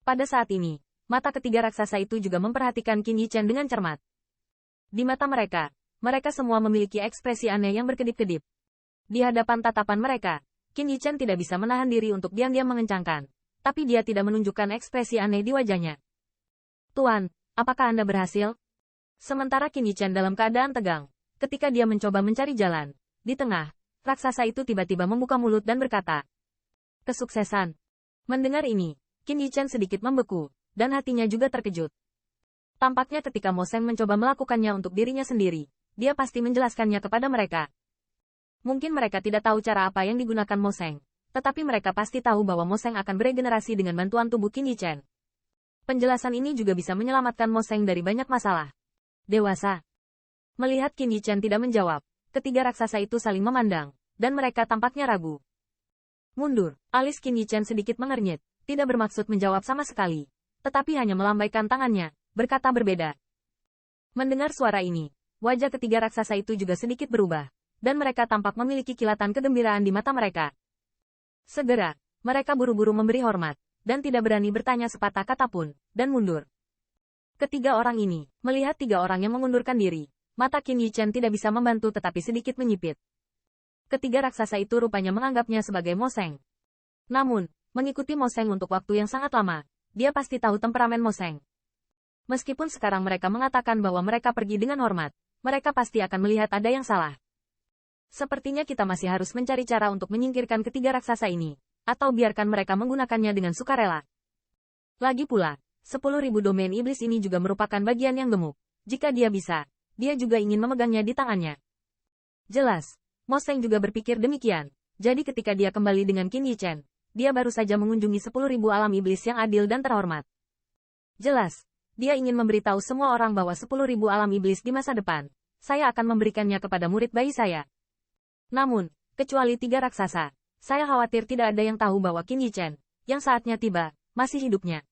Pada saat ini, mata ketiga raksasa itu juga memperhatikan Qin Yichen dengan cermat. Di mata mereka, mereka semua memiliki ekspresi aneh yang berkedip-kedip. Di hadapan tatapan mereka, Qin Yichen tidak bisa menahan diri untuk diam-diam mengencangkan. Tapi dia tidak menunjukkan ekspresi aneh di wajahnya. Tuan, apakah Anda berhasil? Sementara Qin Yichen dalam keadaan tegang, ketika dia mencoba mencari jalan, di tengah, raksasa itu tiba-tiba membuka mulut dan berkata, "Kesuksesan." Mendengar ini, Qin Yichen sedikit membeku, dan hatinya juga terkejut. Tampaknya ketika Mo Seng mencoba melakukannya untuk dirinya sendiri, dia pasti menjelaskannya kepada mereka. Mungkin mereka tidak tahu cara apa yang digunakan Mo Seng, tetapi mereka pasti tahu bahwa Mo Seng akan beregenerasi dengan bantuan tubuh Qin Yichen. Penjelasan ini juga bisa menyelamatkan Mo Seng dari banyak masalah. Dewasa. Melihat Qin Yichen tidak menjawab, ketiga raksasa itu saling memandang, dan mereka tampaknya ragu. Mundur, alis Qin Yichen sedikit mengernyit, tidak bermaksud menjawab sama sekali, tetapi hanya melambaikan tangannya, berkata berbeda. Mendengar suara ini, wajah ketiga raksasa itu juga sedikit berubah, dan mereka tampak memiliki kilatan kegembiraan di mata mereka. Segera, mereka buru-buru memberi hormat, dan tidak berani bertanya sepatah kata pun, dan mundur. Ketiga orang ini, melihat tiga orang yang mengundurkan diri, mata Qin Yichen tidak bisa membantu tetapi sedikit menyipit. Ketiga raksasa itu rupanya menganggapnya sebagai Mo Seng. Namun, mengikuti Mo Seng untuk waktu yang sangat lama, dia pasti tahu temperamen Mo Seng. Meskipun sekarang mereka mengatakan bahwa mereka pergi dengan hormat, mereka pasti akan melihat ada yang salah. Sepertinya kita masih harus mencari cara untuk menyingkirkan ketiga raksasa ini, atau biarkan mereka menggunakannya dengan sukarela. Lagi pula, 10.000 domain iblis ini juga merupakan bagian yang gemuk. Jika dia bisa, dia juga ingin memegangnya di tangannya. Jelas, Mo Seng juga berpikir demikian. Jadi ketika dia kembali dengan Qin Yichen, dia baru saja mengunjungi 10.000 alam iblis yang adil dan terhormat. Jelas, dia ingin memberitahu semua orang bahwa 10.000 alam iblis di masa depan, saya akan memberikannya kepada murid bayi saya. Namun, kecuali tiga raksasa, saya khawatir tidak ada yang tahu bahwa Qin Yichen, yang saatnya tiba, masih hidupnya.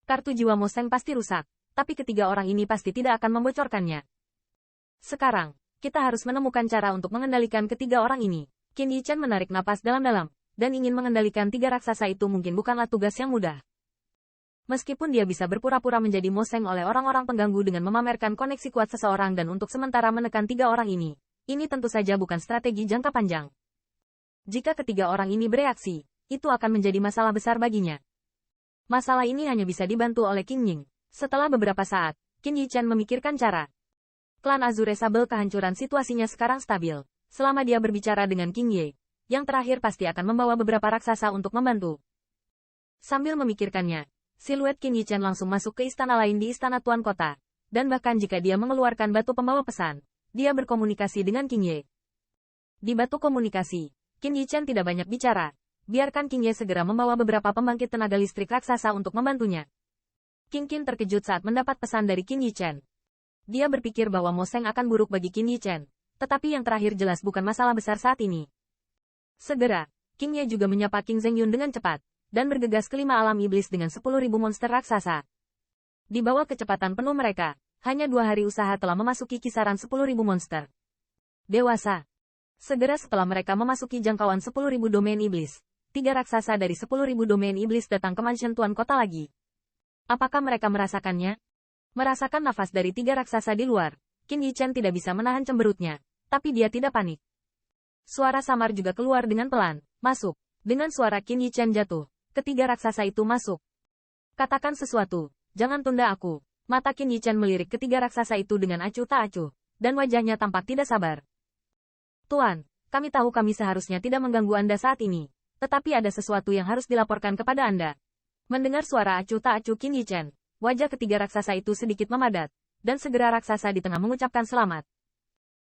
Kartu jiwa Mo Seng pasti rusak, tapi ketiga orang ini pasti tidak akan membocorkannya. Sekarang, kita harus menemukan cara untuk mengendalikan ketiga orang ini. Qin Yichen menarik napas dalam-dalam, dan ingin mengendalikan tiga raksasa itu mungkin bukanlah tugas yang mudah. Meskipun dia bisa berpura-pura menjadi Mo Seng oleh orang-orang pengganggu dengan memamerkan koneksi kuat seseorang dan untuk sementara menekan tiga orang ini tentu saja bukan strategi jangka panjang. Jika ketiga orang ini bereaksi, itu akan menjadi masalah besar baginya. Masalah ini hanya bisa dibantu oleh Qin Ying. Setelah beberapa saat, Qin Yichen memikirkan cara. Klan Azure Sable kehancuran situasinya sekarang stabil. Selama dia berbicara dengan King Ye, yang terakhir pasti akan membawa beberapa raksasa untuk membantu. Sambil memikirkannya, siluet Qin Yichen langsung masuk ke istana lain di istana Tuan Kota. Dan bahkan jika dia mengeluarkan batu pembawa pesan, dia berkomunikasi dengan King Ye. Di batu komunikasi, Qin Yichen tidak banyak bicara. Biarkan King Ye segera membawa beberapa pembangkit tenaga listrik raksasa untuk membantunya. King Qin terkejut saat mendapat pesan dari Qin Yichen. Dia berpikir bahwa Mo Seng akan buruk bagi Qin Yichen, tetapi yang terakhir jelas bukan masalah besar saat ini. Segera, King Ye juga menyapa King Zhengyun dengan cepat, dan bergegas ke 5 alam iblis dengan 10.000 monster raksasa. Di bawah kecepatan penuh mereka, hanya 2 hari usaha telah memasuki kisaran 10.000 monster. Dewasa. Segera setelah mereka memasuki jangkauan 10.000 domain iblis, 3 raksasa dari 10.000 domain iblis datang ke mansion Tuan Kota lagi. Apakah mereka merasakannya? Merasakan nafas dari 3 raksasa di luar, Qin Yichen tidak bisa menahan cemberutnya, tapi dia tidak panik. Suara samar juga keluar dengan pelan, masuk. Dengan suara Qin Yichen jatuh, ketiga raksasa itu masuk. Katakan sesuatu, jangan tunda aku. Mata Qin Yichen melirik ketiga raksasa itu dengan acuh tak acuh, dan wajahnya tampak tidak sabar. Tuan, kami tahu kami seharusnya tidak mengganggu Anda saat ini, tetapi ada sesuatu yang harus dilaporkan kepada Anda. Mendengar suara acuh tak acuh Qin Yichen, wajah ketiga raksasa itu sedikit memadat, dan segera raksasa di tengah mengucapkan selamat.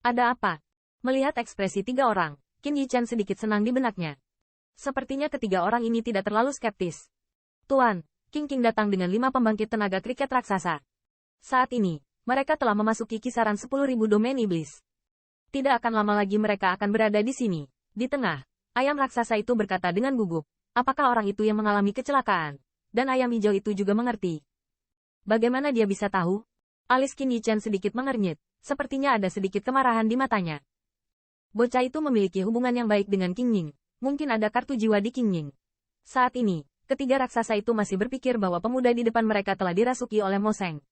Ada apa? Melihat ekspresi 3 orang, Qin Yichen sedikit senang di benaknya. Sepertinya ketiga orang ini tidak terlalu skeptis. Tuan, King King datang dengan 5 pembangkit tenaga kriket raksasa. Saat ini, mereka telah memasuki kisaran 10.000 domain iblis. Tidak akan lama lagi mereka akan berada di sini. Di tengah, ayam raksasa itu berkata dengan gugup, apakah orang itu yang mengalami kecelakaan? Dan ayam hijau itu juga mengerti. Bagaimana dia bisa tahu? Alis Qin Yichen sedikit mengernyit, sepertinya ada sedikit kemarahan di matanya. Bocah itu memiliki hubungan yang baik dengan King Ying. Mungkin ada kartu jiwa di King Ying. Saat ini, ketiga raksasa itu masih berpikir bahwa pemuda di depan mereka telah dirasuki oleh Mo Seng.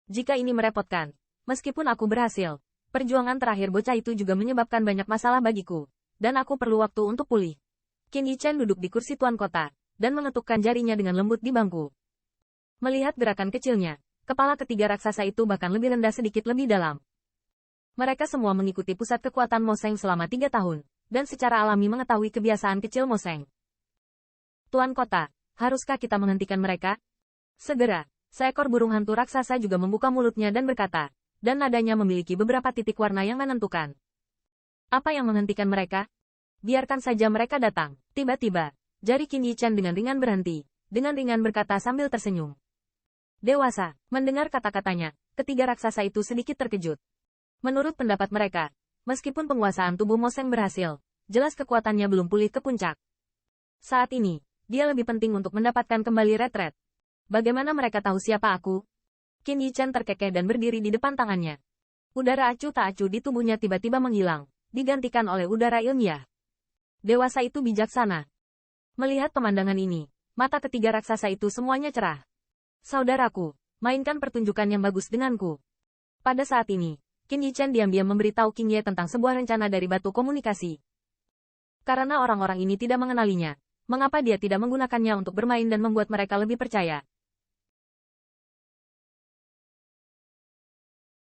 Jika ini merepotkan, meskipun aku berhasil, perjuangan terakhir bocah itu juga menyebabkan banyak masalah bagiku, dan aku perlu waktu untuk pulih. Qin Yichen duduk di kursi tuan kota, dan mengetukkan jarinya dengan lembut di bangku. Melihat gerakan kecilnya, kepala ketiga raksasa itu bahkan lebih rendah sedikit lebih dalam. Mereka semua mengikuti pusat kekuatan Mo Seng selama 3 tahun, dan secara alami mengetahui kebiasaan kecil Mo Seng. Tuan kota, haruskah kita menghentikan mereka? Segera, seekor burung hantu raksasa juga membuka mulutnya dan berkata, dan nadanya memiliki beberapa titik warna yang menentukan. Apa yang menghentikan mereka? Biarkan saja mereka datang. Tiba-tiba, jari Qin Yichen dengan ringan berhenti, dengan ringan berkata sambil tersenyum. Dewasa, mendengar kata-katanya, ketiga raksasa itu sedikit terkejut. Menurut pendapat mereka, meskipun penguasaan tubuh Mo Seng berhasil, jelas kekuatannya belum pulih ke puncak. Saat ini, dia lebih penting untuk mendapatkan kembali retret. Bagaimana mereka tahu siapa aku? Qin Yichen terkekeh dan berdiri di depan tangannya. Udara acuh tak acuh di tubuhnya tiba-tiba menghilang, digantikan oleh udara ilmiah. Dewasa itu bijaksana. Melihat pemandangan ini, mata ketiga raksasa itu semuanya cerah. Saudaraku, mainkan pertunjukan yang bagus denganku. Pada saat ini, Qin Yichen diam-diam memberitahu Qing Ye tentang sebuah rencana dari batu komunikasi. Karena orang-orang ini tidak mengenalinya, mengapa dia tidak menggunakannya untuk bermain dan membuat mereka lebih percaya?